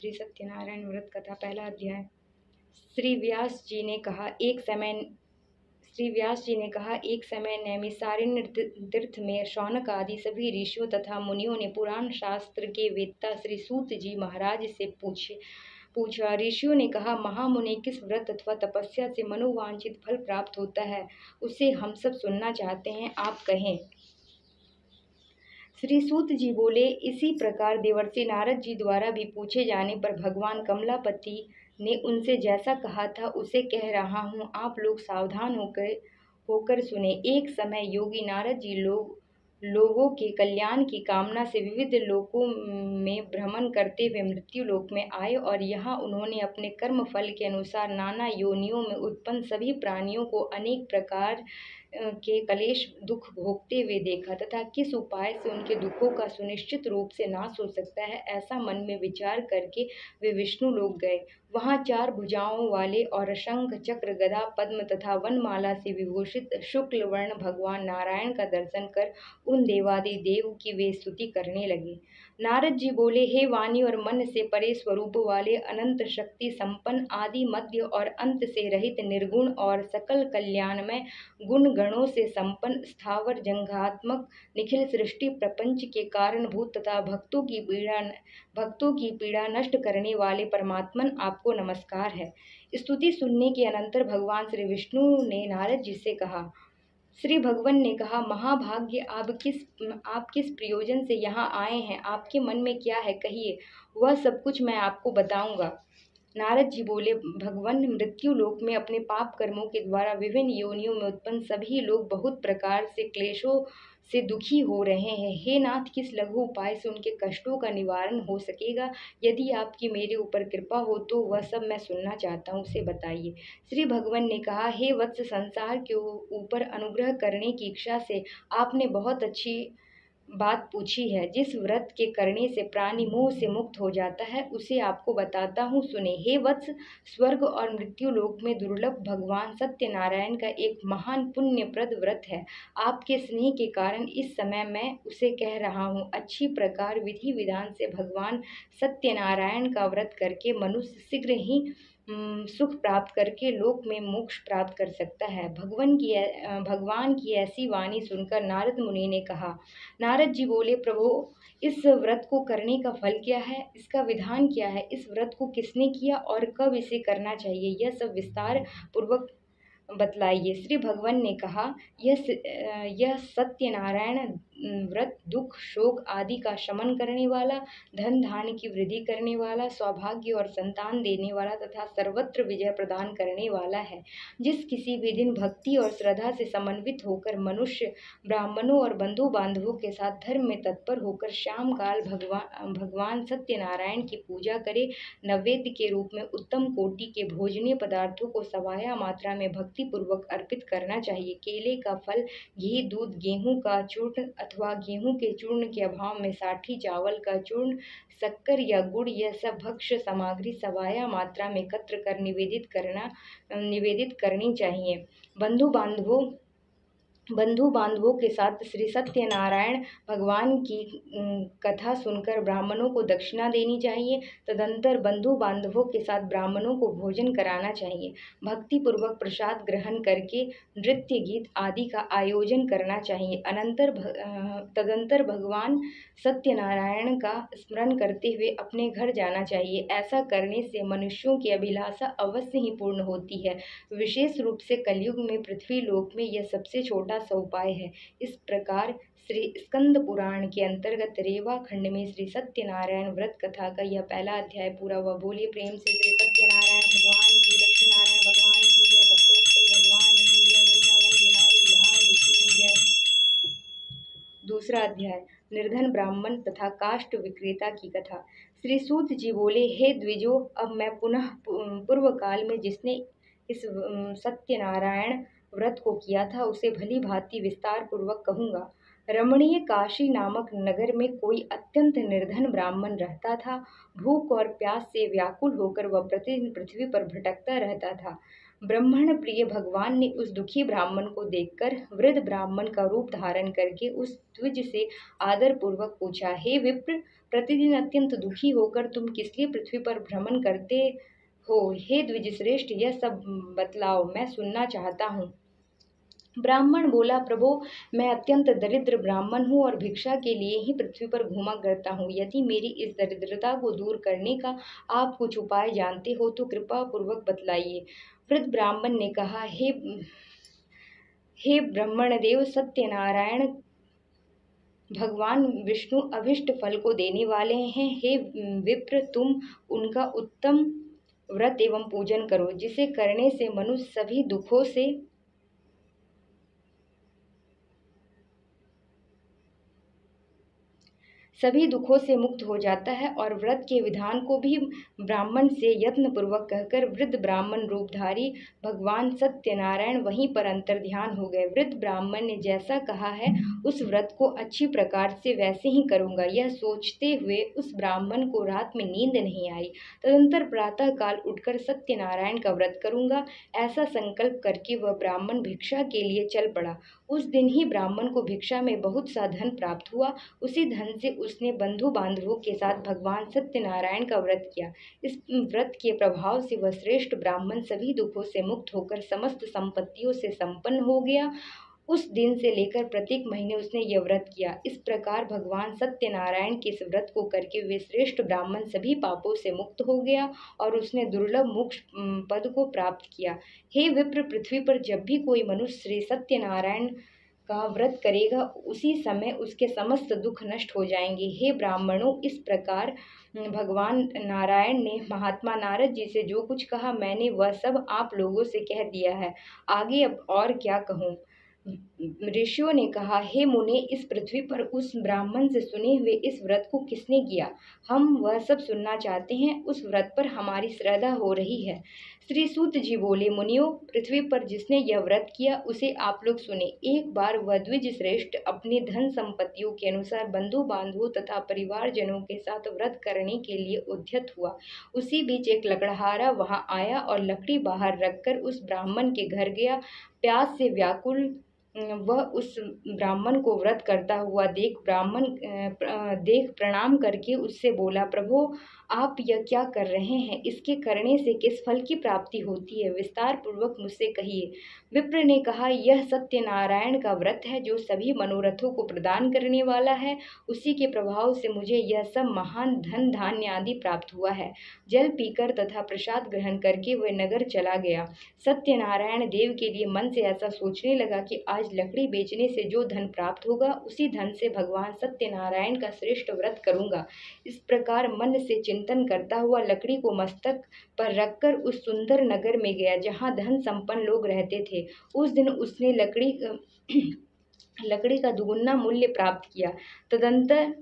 श्री सत्यनारायण व्रत कथा पहला अध्याय। श्री व्यास जी ने कहा एक समय नैमिषारण्य तीर्थ में शौनक आदि सभी ऋषियों तथा मुनियों ने पुराण शास्त्र के वेत्ता श्री सूत जी महाराज से पूछा। ऋषियों ने कहा, महामुनि, किस व्रत अथवा तपस्या से मनोवांछित फल प्राप्त होता है, उसे हम सब सुनना चाहते हैं, आप कहें। श्री सूत जी बोले, इसी प्रकार देवर्षि नारद जी द्वारा भी पूछे जाने पर भगवान कमलापति ने उनसे जैसा कहा था उसे कह रहा हूँ, आप लोग सावधान होकर सुने। एक समय योगी नारद जी लोगों के कल्याण की कामना से विविध लोकों में भ्रमण करते हुए मृत्यु लोक में आए और यहाँ उन्होंने अपने कर्म फल के अनुसार नाना योनियों में उत्पन्न सभी प्राणियों को अनेक प्रकार के कलेश दुख भोगते हुए देखा तथा किस उपाय से उनके दुखों का सुनिश्चित रूप से नाश हो सकता है, ऐसा मन में विचार करके वे विष्णु लोक गए। वहाँ 4 भुजाओं वाले और शंख चक्र गदा पद्म तथा वनमाला से विभूषित शुक्ल वर्ण भगवान नारायण का दर्शन कर उन देवादि देव की वे स्तुति करने लगे। नारद जी बोले, हे वाणी और मन से परे स्वरूप वाले, अनंत शक्ति संपन्न, आदि मध्य और अंत से रहित, निर्गुण और सकल कल्याणमय, गुण गणों से संपन्न, स्थावर जंघात्मक, निखिल सृष्टि प्रपंच के कारणभूत तथा भक्तों की पीड़ा नष्ट करने वाले परमात्मन, आपको नमस्कार है। स्तुति सुनने के अनंतर भगवान श्री विष्णु ने नारद जी से कहा। श्री भगवान ने कहा, महाभाग्य, आप किस प्रयोजन से यहाँ आए हैं, आपके मन में क्या है, कहिए, वह सब कुछ मैं आपको बताऊंगा। नारद जी बोले, भगवान, मृत्यु लोक में अपने पाप कर्मों के द्वारा विभिन्न योनियों में उत्पन्न सभी लोग बहुत प्रकार से क्लेशों से दुखी हो रहे हैं। हे नाथ, किस लघु उपाय से उनके कष्टों का निवारण हो सकेगा? यदि आपकी मेरे ऊपर कृपा हो तो वह सब मैं सुनना चाहता हूँ, उसे बताइए। श्री भगवान ने कहा, हे वत्स, संसार के ऊपर अनुग्रह करने की इच्छा से आपने बहुत अच्छी बात पूछी है। जिस व्रत के करने से प्राणी मोह से मुक्त हो जाता है, उसे आपको बताता हूँ, सुने। हे वत्स, स्वर्ग और मृत्यु लोक में दुर्लभ भगवान सत्यनारायण का एक महान पुण्यप्रद व्रत है। आपके स्नेह के कारण इस समय मैं उसे कह रहा हूँ। अच्छी प्रकार विधि विधान से भगवान सत्यनारायण का व्रत करके मनुष्य शीघ्र ही सुख प्राप्त करके लोक में मोक्ष प्राप्त कर सकता है। भगवान की ऐसी वाणी सुनकर नारद मुनि ने कहा। नारद जी बोले, प्रभु, इस व्रत को करने का फल क्या है, इसका विधान क्या है, इस व्रत को किसने किया और कब इसे करना चाहिए, यह सब विस्तार पूर्वक बतलाइए। श्री भगवान ने कहा, यह सत्यनारायण व्रत दुख शोक आदि का शमन करने वाला, धन धान्य की वृद्धि करने वाला, सौभाग्य और संतान देने वाला तथा सर्वत्र विजय प्रदान करने वाला है। जिस किसी भी दिन भक्ति और श्रद्धा से समन्वित होकर मनुष्य ब्राह्मणों और बंधु बांधवों के साथ धर्म में तत्पर होकर शाम काल भगवान सत्यनारायण की पूजा करे, नैवेद्य के रूप में उत्तम कोटि के भोजनीय पदार्थों को सवाया मात्रा में भक्ति पूर्वक अर्पित करना चाहिए। केले का फल, घी, दूध, गेहूं का चूर्ण अथवा गेहूं के चूर्ण के अभाव में साठी चावल का चूर्ण, शक्कर या गुड़, यह सब भक्ष्य सामग्री सवाया मात्रा में एकत्र कर निवेदित करनी चाहिए। बंधु बांधवों के साथ श्री सत्यनारायण भगवान की कथा सुनकर ब्राह्मणों को दक्षिणा देनी चाहिए। तदंतर बंधु बांधवों के साथ ब्राह्मणों को भोजन कराना चाहिए। भक्ति पूर्वक प्रसाद ग्रहण करके नृत्य गीत आदि का आयोजन करना चाहिए। तदंतर भगवान सत्यनारायण का स्मरण करते हुए अपने घर जाना चाहिए। ऐसा करने से मनुष्यों की अभिलाषा अवश्य ही पूर्ण होती है। विशेष रूप से कलयुग में पृथ्वी लोक में यह सबसे छोटा सा उपाय है। इस प्रकार श्री स्कंद पुराण के अंतर्गत रेवा खंड में श्री सत्यनारायण व्रत कथा का यह पहला अध्याय पूरा हुआ। बोलिए प्रेम से श्री सत्यनारायण भगवान की, लक्ष्मी नारायण भगवान की जय, भक्तवत्सल भगवान की जय, वृंदावन बिहारी लाल की जय। दूसरा अध्याय, निर्धन ब्राह्मण तथा काष्ठ विक्रेता की कथा। श्री सूत जी बोले, हे द्विजो, अब मैं पुनः पूर्व काल में जिसने इस सत्यनारायण व्रत को किया था उसे भली भांति विस्तार पूर्वक कहूँगा। रमणीय काशी नामक नगर में कोई अत्यंत निर्धन ब्राह्मण रहता था। भूख और प्यास से व्याकुल होकर वह प्रतिदिन पृथ्वी पर भटकता रहता था। ब्राह्मण प्रिय भगवान ने उस दुखी ब्राह्मण को देखकर वृद्ध ब्राह्मण का रूप धारण करके उस द्विज से आदर पूर्वक पूछा, हे विप्र, प्रतिदिन अत्यंत दुखी होकर तुम किस लिए पृथ्वी पर भ्रमण करते हो? हे द्विज श्रेष्ठ, यह सब बतलाओ, मैं सुनना चाहता हूँ। ब्राह्मण बोला, प्रभो, मैं अत्यंत दरिद्र ब्राह्मण हूँ और भिक्षा के लिए ही पृथ्वी पर घूमा करता हूँ। यदि मेरी इस दरिद्रता को दूर करने का आप कुछ उपाय जानते हो तो कृपा पूर्वक बतलाइए। वृद्ध ब्राह्मण ने कहा, हे ब्रह्मणदेव, सत्यनारायण भगवान विष्णु अभिष्ट फल को देने वाले हैं। हे विप्र, तुम उनका उत्तम व्रत एवं पूजन करो, जिसे करने से मनुष्य सभी दुखों से मुक्त हो जाता है। और व्रत के विधान को भी ब्राह्मण से यत्न पूर्वक कहकर वृद्ध ब्राह्मण रूपधारी भगवान सत्यनारायण वहीं पर अंतर्ध्यान हो गए। वृद्ध ब्राह्मण ने जैसा कहा है उस व्रत को अच्छी प्रकार से वैसे ही करूँगा, यह सोचते हुए उस ब्राह्मण को रात में नींद नहीं आई। तदंतर प्रातः काल उठकर सत्यनारायण का व्रत करूँगा, ऐसा संकल्प करके वह ब्राह्मण भिक्षा के लिए चल पड़ा। उस दिन ही ब्राह्मण को भिक्षा में बहुत सा धन प्राप्त हुआ। उसी धन से उसने बंधु बांधवों के साथ भगवान सत्यनारायण का व्रत किया। इस व्रत के प्रभाव से वह श्रेष्ठ ब्राह्मण सभी दुखों से मुक्त होकर समस्त संपत्तियों से संपन्न हो गया। उस दिन से लेकर प्रत्येक महीने उसने यह व्रत किया। इस प्रकार भगवान सत्यनारायण के इस व्रत को करके वे श्रेष्ठ ब्राह्मण सभी पापों से मुक्त हो गया और उसने दुर्लभ मोक्ष पद को प्राप्त किया। हे विप्र, पृथ्वी पर जब भी कोई मनुष्य श्री सत्यनारायण का व्रत करेगा, उसी समय उसके समस्त दुख नष्ट हो जाएंगे। हे ब्राह्मणों, इस प्रकार भगवान नारायण ने महात्मा नारद जी से जो कुछ कहा, मैंने वह सब आप लोगों से कह दिया है। आगे अब और क्या कहूँ। ऋषियों ने कहा, हे मुने, इस पृथ्वी पर उस ब्राह्मण से सुने हुए इस व्रत को किसने किया? हम वह सब सुनना चाहते हैं। उस व्रत पर हमारी श्रद्धा हो रही है। श्री सूत जी बोले, मुनियों, पृथ्वी पर जिसने यह व्रत किया उसे आप लोग सुने। एक बार वह द्विज श्रेष्ठ अपनी धन संपत्तियों के अनुसार बंधु बांधवों तथा परिवारजनों के साथ व्रत करने के लिए उद्यत हुआ। उसी बीच एक लकड़हारा वहां आया और लकड़ी बाहर रखकर उस ब्राह्मण के घर गया। प्यास से व्याकुल वह उस ब्राह्मण को व्रत करता हुआ देख प्रणाम करके उससे बोला, प्रभु, आप यह क्या कर रहे हैं? इसके करने से किस फल की प्राप्ति होती है? विस्तार पूर्वक मुझसे कहिए। विप्र ने कहा, यह सत्यनारायण का व्रत है जो सभी मनोरथों को प्रदान करने वाला है। उसी के प्रभाव से मुझे यह सब महान धन धान्य आदि प्राप्त हुआ है। जल पीकर तथा प्रसाद ग्रहण करके वह नगर चला गया। सत्यनारायण देव के लिए मन से ऐसा सोचने लगा कि आज लकड़ी बेचने से जो धन प्राप्त होगा, उसी धन से भगवान सत्यनारायण का श्रेष्ठ व्रत करूंगा। इस प्रकार मन से चिंतन करता हुआ लकड़ी को मस्तक पर रखकर उस सुंदर नगर में गया जहाँ धन संपन्न लोग रहते थे। उस दिन उसने लकड़ी का दुगुना मूल्य प्राप्त किया। तदंतर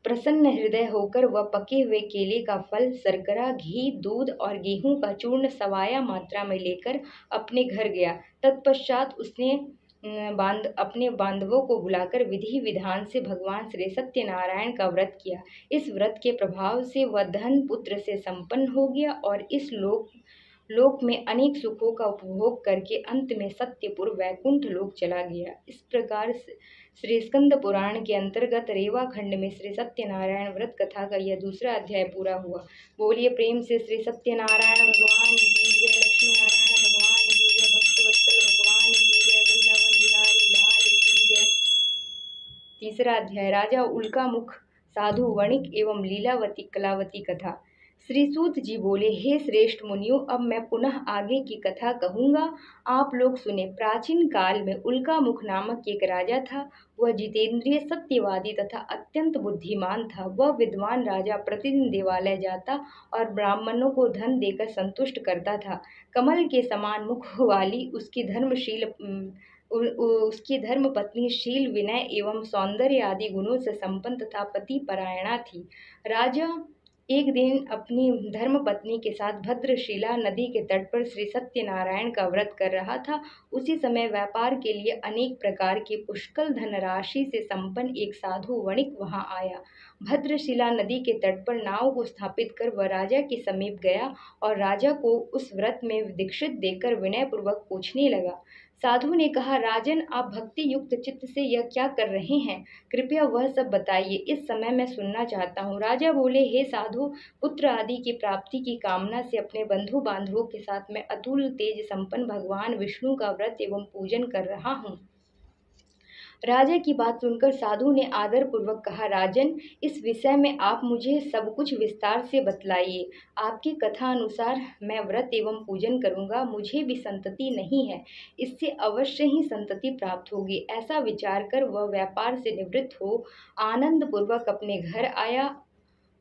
प्रसन्न हृदय होकर वह पके हुए केले का फल, शर्करा, घी, दूध और गेहूं का चूर्ण सवाया मात्रा में लेकर अपने घर गया। तत्पश्चात उसने अपने बांधवों को बुलाकर विधि विधान से भगवान श्री सत्यनारायण का व्रत किया। इस व्रत के प्रभाव से वह धन पुत्र से संपन्न हो गया और इस लोक में अनेक सुखों का उपभोग करके अंत में सत्यपुर वैकुंठ लोक चला गया। इस प्रकार श्री स्कंद पुराण के अंतर्गत रेवा खंड में श्री सत्यनारायण व्रत कथा का यह दूसरा अध्याय पूरा हुआ। बोलिए प्रेम से श्री सत्यनारायण भगवान की जय, लक्ष्मी नारायण भगवान की जय, भक्तवत्सल भगवान की जय, वृंदावन बिहारी लाल की जय। तीसरा अध्याय, राजा उल्का मुख साधु वणिक एवं लीलावती कलावती कथा। श्री सूत जी बोले, हे श्रेष्ठ मुनियों, अब मैं पुनः आगे की कथा कहूँगा, आप लोग सुने। प्राचीन काल में उल्का मुख नामक एक राजा था। वह जितेंद्रिय, सत्यवादी तथा अत्यंत बुद्धिमान था। वह विद्वान राजा प्रतिदिन देवालय जाता और ब्राह्मणों को धन देकर संतुष्ट करता था। कमल के समान मुख वाली उसकी धर्म पत्नी शील, विनय एवं सौंदर्य आदि गुणों से संपन्न तथा पति परायणा थी। राजा एक दिन अपनी धर्मपत्नी के साथ भद्रशिला नदी के तट पर श्री सत्यनारायण का व्रत कर रहा था। उसी समय व्यापार के लिए अनेक प्रकार की पुष्कल धनराशि से संपन्न एक साधु वणिक वहां आया। भद्रशिला नदी के तट पर नाव को स्थापित कर वह राजा के समीप गया और राजा को उस व्रत में दीक्षित देकर विनयपूर्वक पूछने लगा। साधु ने कहा, राजन, आप भक्ति युक्त चित्त से यह क्या कर रहे हैं? कृपया वह सब बताइए, इस समय मैं सुनना चाहता हूँ। राजा बोले, हे साधु, पुत्र आदि की प्राप्ति की कामना से अपने बंधु बांधवों के साथ मैं अतुल तेज संपन्न भगवान विष्णु का व्रत एवं पूजन कर रहा हूँ। राजा की बात सुनकर साधु ने आदर पूर्वक कहा, राजन, इस विषय में आप मुझे सब कुछ विस्तार से बतलाइए। आपकी कथा अनुसार मैं व्रत एवं पूजन करूंगा। मुझे भी संतति नहीं है, इससे अवश्य ही संतति प्राप्त होगी। ऐसा विचार कर वह व्यापार से निवृत्त हो आनंद पूर्वक अपने घर आया।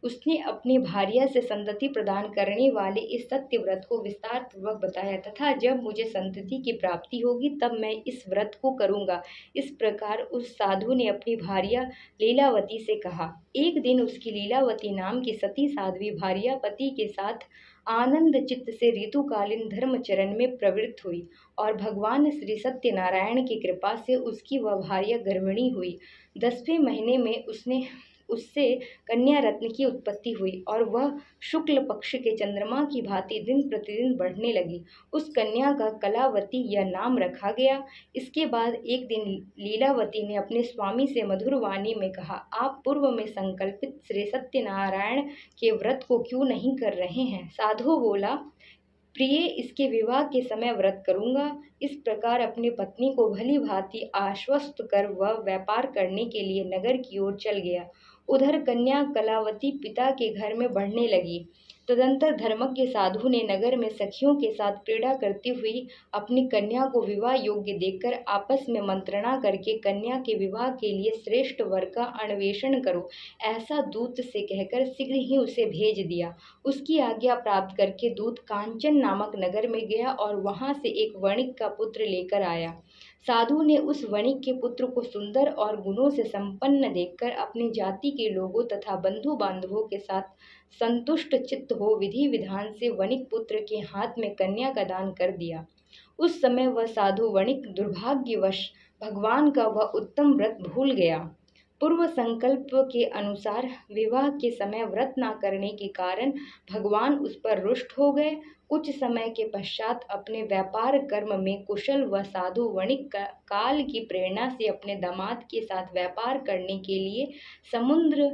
उसने अपनी भार्या से संतति प्रदान करने वाले इस सत्य व्रत को विस्तार पूर्वक बताया तथा जब मुझे संतति की प्राप्ति होगी तब मैं इस व्रत को करूंगा। इस प्रकार उस साधु ने अपनी भार्या लीलावती से कहा। एक दिन उसकी लीलावती नाम की सती साध्वी भार्या पति के साथ आनंद चित्त से ऋतुकालीन धर्मचरण में प्रवृत्त हुई और भगवान श्री सत्यनारायण की कृपा से उसकी वह भार्या गर्भिणी हुई। 10वें महीने में उससे कन्या रत्न की उत्पत्ति हुई और वह शुक्ल पक्ष के चंद्रमा की भांति दिन प्रतिदिन बढ़ने लगी। उस कन्या का कलावती यह नाम रखा गया। इसके बाद एक दिन लीलावती ने अपने स्वामी से मधुर वाणी में कहा, आप पूर्व में संकल्पित श्री सत्यनारायण के व्रत को क्यों नहीं कर रहे हैं? साधु बोला, प्रिय, इसके विवाह के समय व्रत करूंगा। इस प्रकार अपनी पत्नी को भली भांति आश्वस्त कर वह व्यापार करने के लिए नगर की ओर चल गया। उधर कन्या कलावती पिता के घर में बढ़ने लगी। तदंतर धर्मज्ञ साधु ने नगर में सखियों के साथ क्रीड़ा करती हुई अपनी कन्या को विवाह योग्य देखकर आपस में मंत्रणा करके कन्या के विवाह के लिए श्रेष्ठ वर का अन्वेषण करो, ऐसा दूत से कहकर शीघ्र ही उसे भेज दिया। उसकी आज्ञा प्राप्त करके दूत कांचन नामक नगर में गया और वहां से एक वणिक का पुत्र लेकर आया। साधु ने उस वणिक के पुत्र को सुंदर और गुणों से संपन्न देखकर अपनी जाति के लोगों तथा बंधु बांधवों के साथ संतुष्ट चित्त हो विधि विधान से वणिक पुत्र के हाथ में कन्या का दान कर दिया। उस समय वह साधु वणिक दुर्भाग्यवश भगवान का वह उत्तम व्रत भूल गया। पूर्व संकल्प के अनुसार विवाह के समय व्रत न करने के कारण भगवान उस पर रुष्ट हो गए। कुछ समय के पश्चात अपने व्यापार कर्म में कुशल व साधु वणिक काल की प्रेरणा से अपने दामाद के साथ व्यापार करने के लिए समुद्र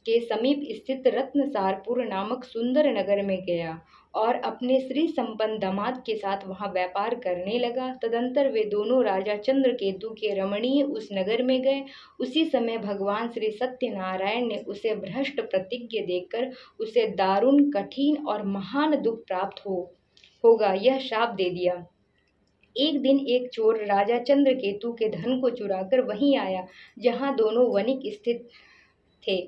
के समीप स्थित रत्नसारपुर नामक सुंदर नगर में गया और अपने श्री संपन्न दामाद के साथ वहां व्यापार करने लगा। तदंतर वे दोनों राजा चंद्रकेतु के रमणीय उस नगर में गए। उसी समय भगवान श्री सत्यनारायण ने उसे भ्रष्ट प्रतिज्ञा देकर उसे दारुण, कठिन और महान दुख प्राप्त होगा यह शाप दे दिया। एक दिन एक चोर राजा चंद्रकेतु के धन को चुराकर वहीं आया जहां दोनों वणिक स्थित थे।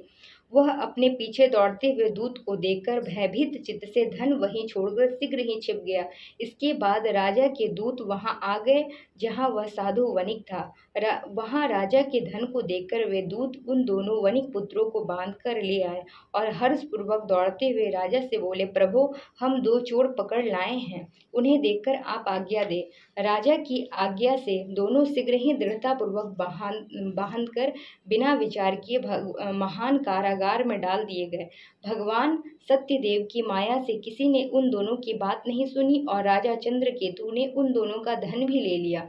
वह अपने पीछे दौड़ते हुए दूत को देखकर भयभीत चित्त से धन वहीं छोड़कर शीघ्र ही छिप गया। इसके बाद राजा के दूत वहां आ गए जहां वह साधु वणिक था। वहां राजा के धन को देखकर वे दूत उन दोनों वणिक पुत्रों को बांध कर ले आए और हर्षपूर्वक दौड़ते हुए राजा से बोले, प्रभु, हम 2 चोर पकड़ लाए हैं, उन्हें देखकर आप आज्ञा दे। राजा की आज्ञा से दोनों शीघ्र ही दृढ़तापूर्वक बांध कर बिना विचार किए महान कारागार में डाल दिए गए। भगवान सत्यदेव की माया से किसी ने उन दोनों की बात नहीं सुनी और राजा चंद्रकेतु ने उन दोनों का धन भी ले लिया।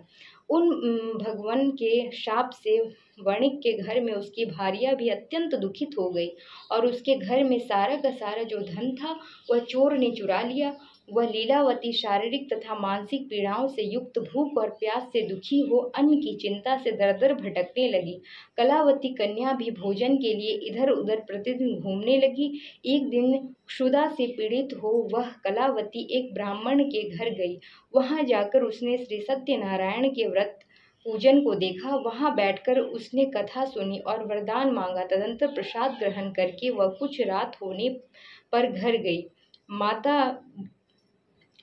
उन भगवान के शाप से वणिक के घर में उसकी भार्या भी अत्यंत दुखित हो गई और उसके घर में सारा का सारा जो धन था वह चोर ने चुरा लिया। वह लीलावती शारीरिक तथा मानसिक पीड़ाओं से युक्त भूख और प्यास से दुखी हो अन्न की चिंता से दर दर भटकने लगी। कलावती कन्या भी भोजन के लिए इधर उधर प्रतिदिन घूमने लगी। एक दिन क्षुधा से पीड़ित हो वह कलावती एक ब्राह्मण के घर गई। वहां जाकर उसने श्री सत्यनारायण के व्रत पूजन को देखा। वहां बैठकर उसने कथा सुनी और वरदान मांगा। तदंतर प्रसाद ग्रहण करके वह कुछ रात होने पर घर गई। माता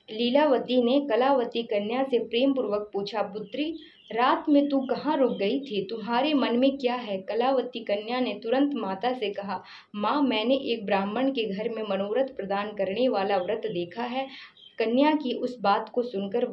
लीलावती ने कलावती कन्या से प्रेम पूर्वक पूछा, पुत्री, रात में तू कहाँ रुक गई थी? तुम्हारे मन में क्या है? कलावती कन्या ने तुरंत माता से कहा, माँ, मैंने एक ब्राह्मण के घर में मनोरथ प्रदान करने वाला व्रत देखा है। कन्या की उस बात को सुनकर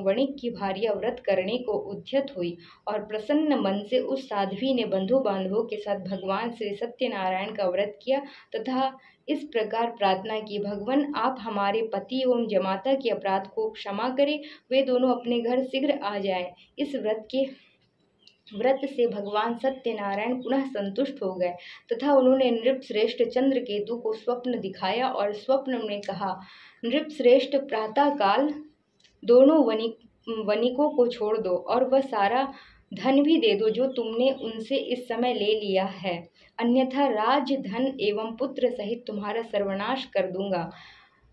वणिक की भार्या व्रत करने को उद्यत हुई और प्रसन्न मन से उस साध्वी ने बंधु बांधवों के साथ भगवान श्री सत्यनारायण का व्रत किया तथा इस प्रकार प्रार्थना की, भगवान आप हमारे पति एवं जमाता के अपराध को क्षमा करें, वे दोनों अपने घर शीघ्र आ जाएं। इस व्रत से भगवान सत्यनारायण पुनः संतुष्ट हो गए तथा उन्होंने नृपश्रेष्ठ चंद्रकेतु को स्वप्न दिखाया और स्वप्न में कहा, नृपश्रेष्ठ, प्रातः काल दोनों वणिकों को छोड़ दो और वह सारा धन भी दे दो जो तुमने उनसे इस समय ले लिया है, अन्यथा राज धन एवं पुत्र सहित तुम्हारा सर्वनाश कर दूंगा।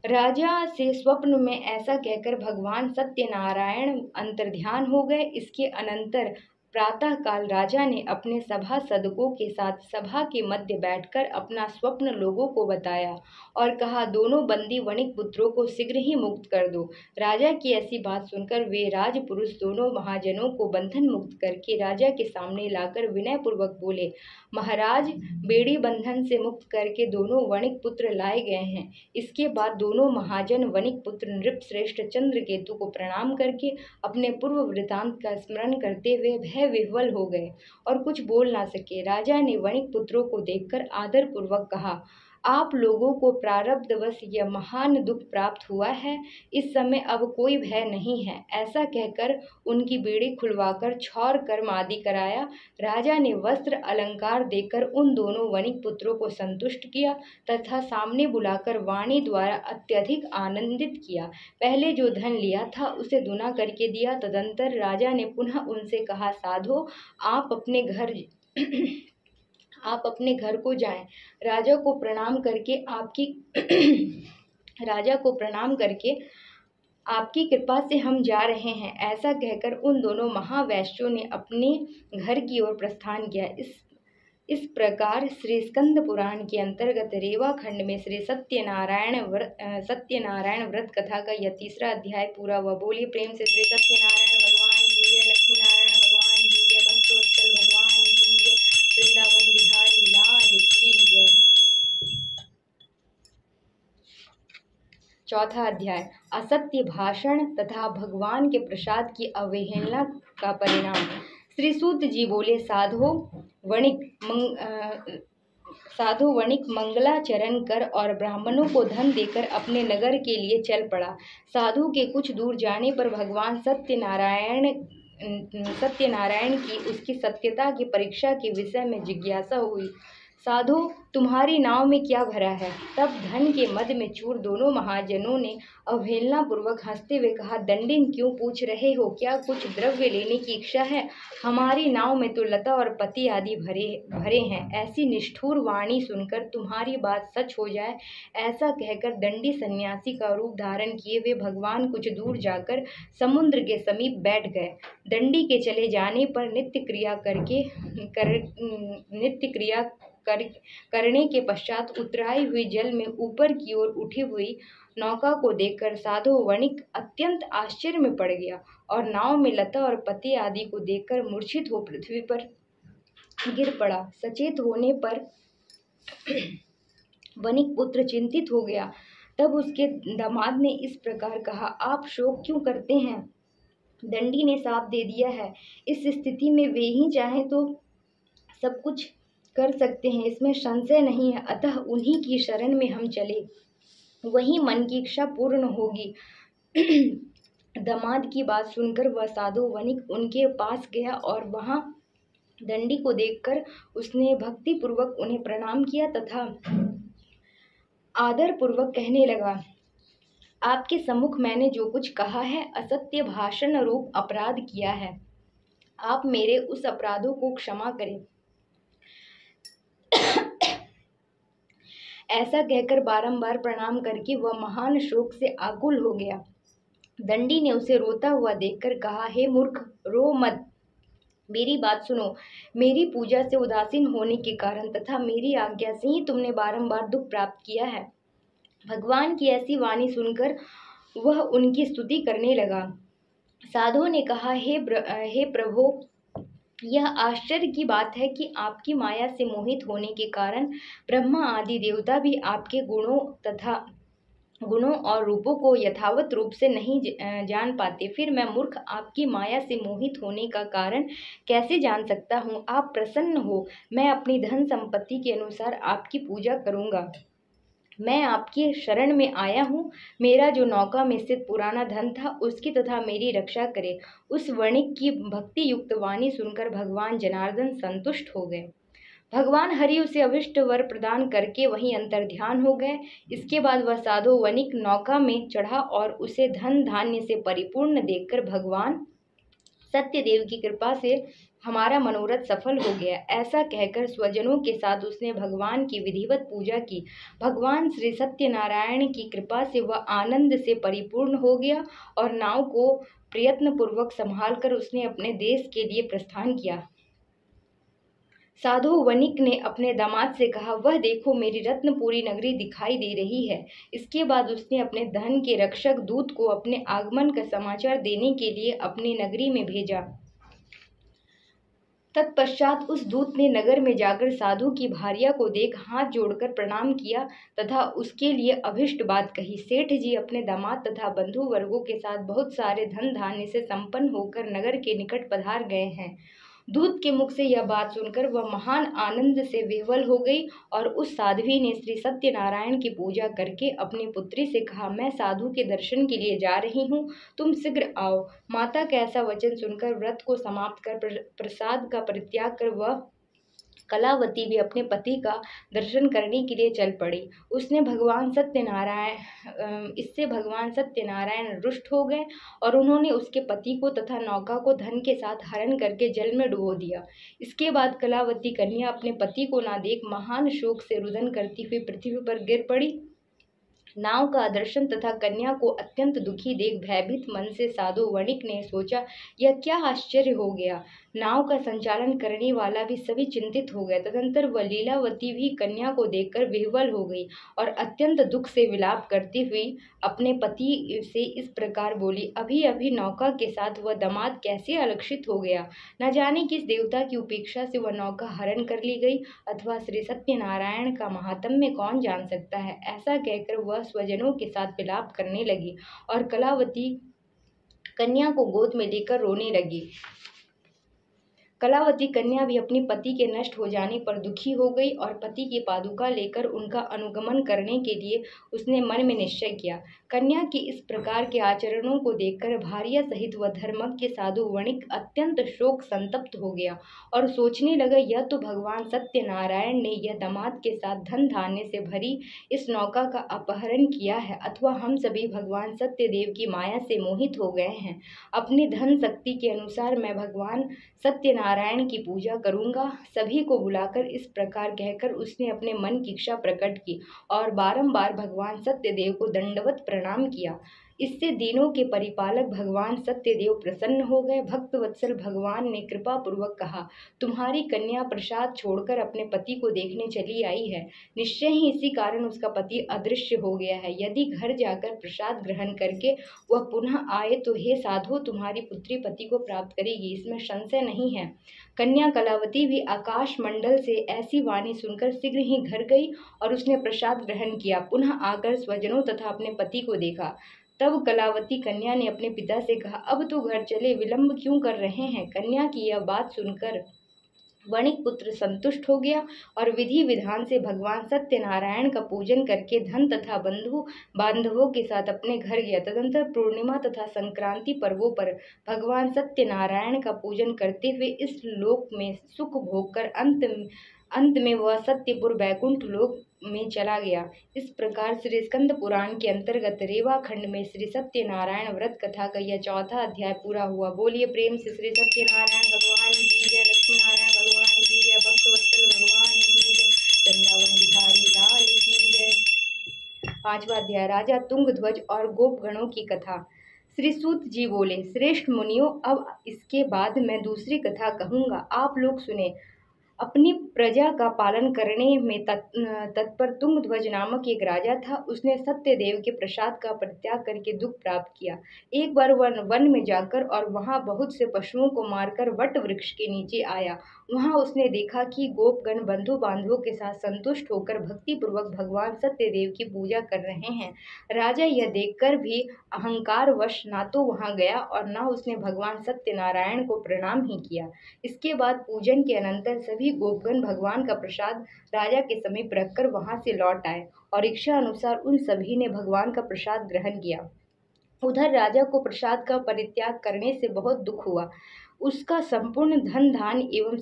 राजा से स्वप्न में ऐसा कहकर भगवान सत्यनारायण अंतर्ध्यान हो गए। इसके अनंतर प्रातः काल राजा ने अपने सभासदों के साथ सभा के मध्य बैठकर अपना स्वप्न लोगों को बताया और कहा, दोनों बंदी वणिक पुत्रों को शीघ्र ही मुक्त कर दो। राजा की ऐसी बात सुनकर वे राजपुरुष दोनों महाजनों को बंधन मुक्त करके राजा के सामने लाकर विनय पूर्वक बोले, महाराज, बेड़ी बंधन से मुक्त करके दोनों वणिक पुत्र लाए गए हैं। इसके बाद दोनों महाजन वणिक पुत्र नृपश्रेष्ठ चंद्रकेतु को प्रणाम करके अपने पूर्व वृतांत का स्मरण करते हुए भय विह्वल हो गए और कुछ बोल ना सके। राजा ने वणिक पुत्रों को देखकर आदर पूर्वक कहा, आप लोगों को प्रारब्धवश यह महान दुख प्राप्त हुआ है, इस समय अब कोई भय नहीं है। ऐसा कहकर उनकी बेड़ी खुलवाकर क्षौर कर्म आदि कराया। राजा ने वस्त्र अलंकार देकर उन दोनों वणिक पुत्रों को संतुष्ट किया तथा सामने बुलाकर वाणी द्वारा अत्यधिक आनंदित किया। पहले जो धन लिया था उसे दुना करके दिया। तदंतर राजा ने पुनः उनसे कहा, साधो, आप अपने घर को जाएं। राजा को प्रणाम करके आपकी कृपा से हम जा रहे हैं। ऐसा कहकर उन दोनों महावैश्यों ने अपने घर की ओर प्रस्थान किया। इस प्रकार श्री स्कंद पुराण के अंतर्गत रेवा खंड में श्री सत्यनारायण व्रत कथा का यह तीसरा अध्याय पूरा हुआ। बोलिए प्रेम से श्री सत्यनारायण भगवान की जय, लक्ष्मी नारायण भगवान की जय, भक्तवत्सल भगवान की जय, वृंदावन बिहारी लाल की जय। चौथा अध्याय, असत्य भाषण तथा भगवान के प्रसाद की अवहेलना का परिणाम। श्री सूत जी बोले, साधु वणिक मंगलाचरण कर और ब्राह्मणों को धन देकर अपने नगर के लिए चल पड़ा। साधु के कुछ दूर जाने पर भगवान सत्यनारायण की उसकी सत्यता की परीक्षा के विषय में जिज्ञासा हुई। साधु, तुम्हारी नाव में क्या भरा है? तब धन के मद में चूर दोनों महाजनों ने अवहेलना पूर्वक हंसते हुए कहा, दंडिन, क्यों पूछ रहे हो? क्या कुछ द्रव्य लेने की इच्छा है? हमारी नाव में तो लता और पति आदि भरे हैं। ऐसी निष्ठुर वाणी सुनकर तुम्हारी बात सच हो जाए, ऐसा कहकर दंडी सन्यासी का रूप धारण किए वे भगवान कुछ दूर जाकर समुद्र के समीप बैठ गए। दंडी के चले जाने पर नित्य क्रिया करने के पश्चात उतराई हुई जल में ऊपर की ओर उठी हुई नौका को देखकर साधु वणिक अत्यंत आश्चर्य में पड़ गया और नाव में लता और पति आदि को देखकर मूर्छित हो पृथ्वी पर गिर पड़ा। सचेत होने पर वणिक पुत्र चिंतित हो गया। तब उसके दामाद ने इस प्रकार कहा, आप शोक क्यों करते हैं? दंडी ने साफ दे दिया है, इस स्थिति में वे ही चाहें तो सब कुछ कर सकते हैं, इसमें संशय नहीं है। अतः उन्हीं की शरण में हम चले, वही मन की इच्छा पूर्ण होगी। दामाद की बात सुनकर वह साधु वणिक उनके पास गया और वहां दंडी को देखकर उसने भक्ति पूर्वक उन्हें प्रणाम किया तथा आदर पूर्वक कहने लगा, आपके सम्मुख मैंने जो कुछ कहा है, असत्य भाषण रूप अपराध किया है। आप मेरे उस अपराधों को क्षमा करें। ऐसा कहकर बारंबार प्रणाम करके वह महान शोक से आकुल हो गया। दंडी ने उसे रोता हुआ देखकर कहा, हे मूर्ख, रो मत, मेरी बात सुनो। मेरी पूजा से उदासीन होने के कारण तथा मेरी आज्ञा से ही तुमने बारंबार दुख प्राप्त किया है। भगवान की ऐसी वाणी सुनकर वह उनकी स्तुति करने लगा। साधु ने कहा, हे प्रभु, यह आश्चर्य की बात है कि आपकी माया से मोहित होने के कारण ब्रह्मा आदि देवता भी आपके गुणों और रूपों को यथावत रूप से नहीं जान पाते। फिर मैं मूर्ख आपकी माया से मोहित होने का कारण कैसे जान सकता हूँ? आप प्रसन्न हो, मैं अपनी धन संपत्ति के अनुसार आपकी पूजा करूँगा। मैं आपकी शरण में आया हूँ। मेरा जो नौका में स्थित पुराना धन था उसकी तथा मेरी रक्षा करे। उस वणिक की भक्ति युक्त वाणी सुनकर भगवान जनार्दन संतुष्ट हो गए। भगवान हरि उसे अभिष्ट वर प्रदान करके वहीं अंतर्ध्यान हो गए। इसके बाद वह साधु वणिक नौका में चढ़ा और उसे धन धान्य से परिपूर्ण देखकर भगवान सत्यदेव की कृपा से हमारा मनोरथ सफल हो गया, ऐसा कहकर स्वजनों के साथ उसने भगवान की विधिवत पूजा की। भगवान श्री सत्यनारायण की कृपा से वह आनंद से परिपूर्ण हो गया और नाव को प्रयत्न पूर्वक संभाल कर उसने अपने देश के लिए प्रस्थान किया। साधु वणिक ने अपने दामाद से कहा, वह देखो, मेरी रत्नपुरी नगरी दिखाई दे रही है। इसके बाद उसने अपने धन के रक्षक दूत को अपने आगमन का समाचार देने के लिए अपनी नगरी में भेजा। तत्पश्चात उस दूत ने नगर में जाकर साधु की भार्या को देख हाथ जोड़कर प्रणाम किया तथा उसके लिए अभिष्ट बात कही। सेठ जी अपने दामाद तथा बंधु वर्गों के साथ बहुत सारे धन धान्य से संपन्न होकर नगर के निकट पधार गए हैं। दूत के मुख से यह बात सुनकर वह महान आनंद से विह्वल हो गई और उस साध्वी ने श्री सत्यनारायण की पूजा करके अपनी पुत्री से कहा, मैं साधु के दर्शन के लिए जा रही हूँ, तुम शीघ्र आओ। माता का ऐसा वचन सुनकर व्रत को समाप्त कर प्रसाद का परित्याग कर वह कलावती भी अपने पति का दर्शन करने के लिए चल पड़ी। इससे भगवान सत्यनारायण रुष्ट हो गए और उन्होंने उसके पति को तथा नौका को धन के साथ हरण करके जल में डुबो दिया। इसके बाद कलावती कन्या अपने पति को ना देख महान शोक से रुदन करती हुई पृथ्वी पर गिर पड़ी। नाव का दर्शन तथा कन्या को अत्यंत दुखी देख भयभीत मन से साधु वणिक ने सोचा, यह क्या आश्चर्य हो गया। नाव का संचालन करने वाला भी सभी चिंतित हो गए। तदंतर वह लीलावती भी कन्या को देखकर विह्वल हो गई और अत्यंत दुख से विलाप करती हुई अपने पति से इस प्रकार बोली, अभी अभी नौका के साथ वह दामाद कैसे अलक्षित हो गया। न जाने किस देवता की उपेक्षा से वह नौका हरण कर ली गई, अथवा श्री सत्यनारायण का महात्म्य कौन जान सकता है। ऐसा कहकर वह स्वजनों के साथ विलाप करने लगी और कलावती कन्या को गोद में लेकर रोने लगी। कलावती कन्या भी अपनी पति के नष्ट हो जाने पर दुखी हो गई और पति की पादुका लेकर उनका अनुगमन करने के लिए उसने मन में निश्चय किया। कन्या के इस प्रकार के आचरणों को देखकर भार्या सहित वह धर्मज्ञ साधु वणिक अत्यंत शोक संतप्त हो गया और सोचने लगा, यह तो भगवान सत्यनारायण ने यह दामाद के साथ धन धान्य से भरी इस नौका का अपहरण किया है, अथवा हम सभी भगवान सत्यदेव की माया से मोहित हो गए हैं। अपनी धन शक्ति के अनुसार मैं भगवान सत्यनारायण की पूजा करूंगा। सभी को बुलाकर इस प्रकार कहकर उसने अपने मन की इच्छा प्रकट की और बारंबार भगवान सत्यदेव को दंडवत प्रणाम किया। इससे दीनों के परिपालक भगवान सत्यदेव प्रसन्न हो गए। भक्त वत्सल भगवान ने कृपा पूर्वक कहा, तुम्हारी कन्या प्रसाद छोड़कर अपने पति को देखने चली आई है। निश्चय ही इसी कारण उसका पति अदृश्य हो गया है। यदि घर जाकर प्रसाद ग्रहण करके वह पुनः आए तो हे साधु, तुम्हारी पुत्री पति को प्राप्त करेगी, इसमें संशय नहीं है। कन्या कलावती भी आकाश मंडल से ऐसी वाणी सुनकर शीघ्र ही घर गई और उसने प्रसाद ग्रहण किया। पुनः आकर स्वजनों तथा अपने पति को देखा। तब कलावती कन्या ने अपने पिता से कहा, अब तो घर चले, विलंब क्यों कर रहे हैं। कन्या की यह बात सुनकर वणिक पुत्र संतुष्ट हो गया और विधि विधान से भगवान सत्यनारायण का पूजन करके धन तथा बंधु बांधवों के साथ अपने घर गया। तदंतर पूर्णिमा तथा संक्रांति पर्वों पर भगवान सत्यनारायण का पूजन करते हुए इस लोक में सुख भोग कर अंत में वह सत्यपुर बैकुंठ लोक में चला गया। इस प्रकार श्री स्कंद पुराण के अंतर्गत रेवा खंड में श्री सत्यनारायण व्रत कथा का यह चौथा अध्याय पूरा हुआ। बोलिए प्रेम से श्री सत्यनारायण भगवान की जय, लक्ष्मी नारायण भगवान की जय, भक्तवत्सल भगवान की जय, वृंदावन बिहारी लाल की जय। पांचवा अध्याय राजा तुंगध्वज और गोपगणों की कथा। श्री सूत जी बोले, श्रेष्ठ मुनियों, अब इसके बाद मैं दूसरी कथा कहूँगा, आप लोग सुने। अपनी प्रजा का पालन करने में तत्पर तुंगध्वज नामक एक राजा था। उसने सत्यदेव के प्रसाद का परित्याग करके दुख प्राप्त किया। एक बार वह वन में जाकर और वहां बहुत से पशुओं को मारकर वट वृक्ष के नीचे आया। वहां उसने देखा कि गोपगण बंधु बांधवों के साथ संतुष्ट होकर भक्ति पूर्वक भगवान सत्यदेव की पूजा कर रहे हैं। राजा यह देखकर भी अहंकारवश ना तो वहां गया और न उसने भगवान सत्यनारायण को प्रणाम ही किया। इसके बाद पूजन के अनंतर सभी गोपगण भगवान का प्रसाद राजा के समीप रखकर वहां से लौट आए और इच्छा अनुसार उन सभी ने भगवान का प्रसाद ग्रहण किया। उधर राजा को प्रसाद का परित्याग करने से बहुत दुख हुआ। उसका संपूर्ण धन धान एवं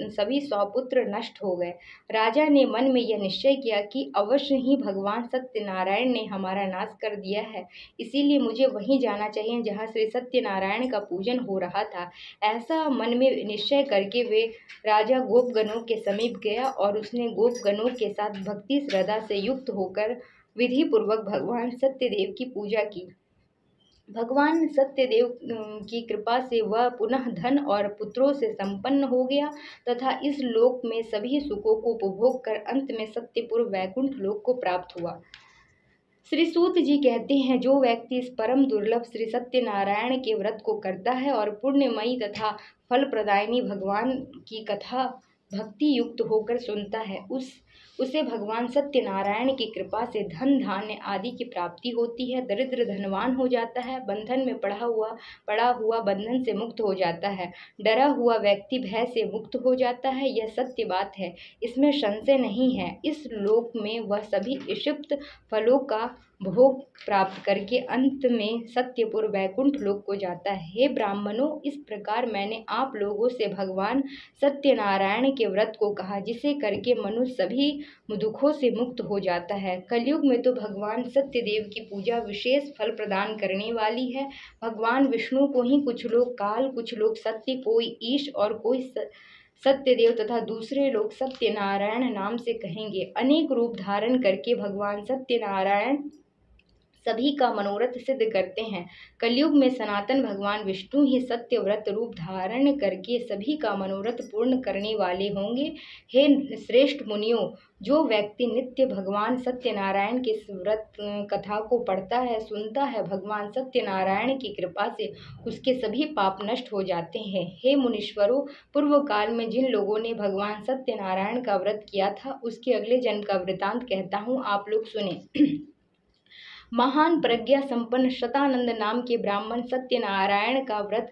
सभी सौपुत्र नष्ट हो गए। राजा ने मन में यह निश्चय किया कि अवश्य ही भगवान सत्यनारायण ने हमारा नाश कर दिया है, इसीलिए मुझे वहीं जाना चाहिए जहाँ श्री सत्यनारायण का पूजन हो रहा था। ऐसा मन में निश्चय करके वे राजा गोपगणों के समीप गया और उसने गोपगणों के साथ भक्ति श्रद्धा से युक्त होकर विधि पूर्वक भगवान सत्यदेव की पूजा की। भगवान सत्यदेव की कृपा से वह पुनः धन और पुत्रों से संपन्न हो गया तथा इस लोक में सभी सुखों को उपभोग कर अंत में सत्यपुर वैकुंठ लोक को प्राप्त हुआ। श्री सूत जी कहते हैं, जो व्यक्ति इस परम दुर्लभ श्री सत्यनारायण के व्रत को करता है और पुण्यमयी तथा फल प्रदायिनी भगवान की कथा भक्ति युक्त होकर सुनता है, उसे भगवान सत्यनारायण की कृपा से धन धान्य आदि की प्राप्ति होती है। दरिद्र धनवान हो जाता है, बंधन में पड़ा हुआ बंधन से मुक्त हो जाता है, डरा हुआ व्यक्ति भय से मुक्त हो जाता है। यह सत्य बात है, इसमें संशय नहीं है। इस लोक में वह सभी इष्ट फलों का भोग प्राप्त करके अंत में सत्यपुर वैकुंठ लोक को जाता है। हे ब्राह्मणों, इस प्रकार मैंने आप लोगों से भगवान सत्यनारायण के व्रत को कहा, जिसे करके मनुष्य सभी दुखों से मुक्त हो जाता है। कलयुग में तो भगवान सत्यदेव की पूजा विशेष फल प्रदान करने वाली है। भगवान विष्णु को ही कुछ लोग काल, कुछ लोग सत्य, कोई ईश और कोई सत्यदेव तथा दूसरे लोग सत्यनारायण नाम से कहेंगे। अनेक रूप धारण करके भगवान सत्यनारायण सभी का मनोरथ सिद्ध करते हैं। कलयुग में सनातन भगवान विष्णु ही सत्य व्रत रूप धारण करके सभी का मनोरथ पूर्ण करने वाले होंगे। हे श्रेष्ठ मुनियों, जो व्यक्ति नित्य भगवान सत्यनारायण के व्रत कथा को पढ़ता है, सुनता है, भगवान सत्यनारायण की कृपा से उसके सभी पाप नष्ट हो जाते हैं। हे मुनीश्वरों, पूर्व काल में जिन लोगों ने भगवान सत्यनारायण का व्रत किया था, उसके अगले जन्म का वृतांत कहता हूँ, आप लोग सुने। महान प्रज्ञा संपन्न शतानंद नाम के ब्राह्मण सत्यनारायण का व्रत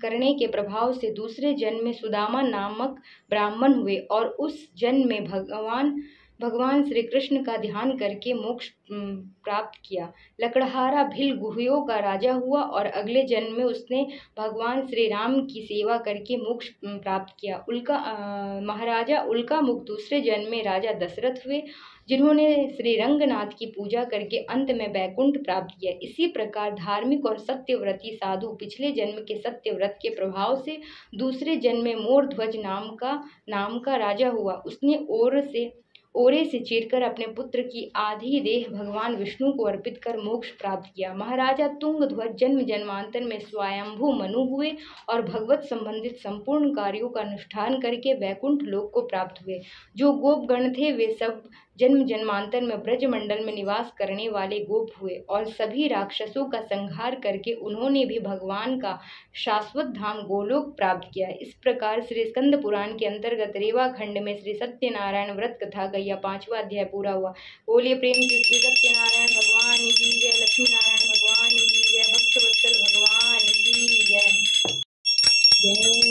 करने के प्रभाव से दूसरे जन्म में सुदामा नामक ब्राह्मण हुए और उस जन्म में भगवान श्री कृष्ण का ध्यान करके मोक्ष प्राप्त किया। लकड़हारा भील गुहियों का राजा हुआ और अगले जन्म में उसने भगवान श्री राम की सेवा करके मोक्ष प्राप्त किया। महाराजा उल्कामुख दूसरे जन्म में राजा दशरथ हुए, जिन्होंने श्री रंगनाथ की पूजा करके अंत में वैकुंठ प्राप्त किया। इसी प्रकार धार्मिक और सत्यव्रती साधु पिछले जन्म के सत्यव्रत के प्रभाव से दूसरे जन्म में मोरध्वज नाम का राजा हुआ। उसने ओरे से चीरकर अपने पुत्र की आधी देह भगवान विष्णु को अर्पित कर मोक्ष प्राप्त किया। महाराजा तुंगध्वज जन्म जन्मांतर में स्वयंभू मनु हुए और भगवत संबंधित संपूर्ण कार्यों का अनुष्ठान करके वैकुंठ लोक को प्राप्त हुए। जो गोपगण थे वे सब जन्म जन्मांतर में ब्रजमंडल में निवास करने वाले गोप हुए और सभी राक्षसों का संहार करके उन्होंने भी भगवान का शाश्वत धाम गोलोक प्राप्त किया। इस प्रकार श्री स्कंद पुराण के अंतर्गत रेवा खंड में श्री सत्यनारायण व्रत कथा का यह 5वां अध्याय पूरा हुआ। बोलिए प्रेम से श्री सत्यनारायण भगवान की जय, लक्ष्मी नारायण भगवान की जय, भक्तवत्सल भगवान की जय। जय